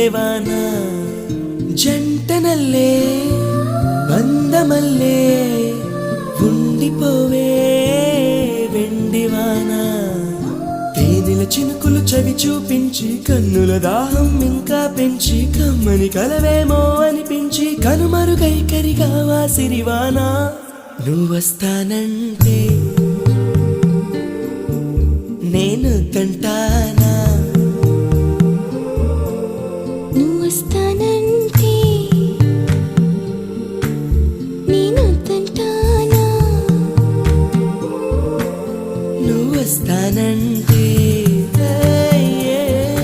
మల్లెవాన జంటనల్లే బంధమల్లే ఉండిపోవే వెండివాన తేనెల చినుకులు చవి చూపించి కన్నుల దాహం ఇంకా పెంచి కమ్మని కలవేమో అనిపించి కనుమరుగై కరిగావా సిరివానా నువ్వొస్తానంటే నేను తంటాను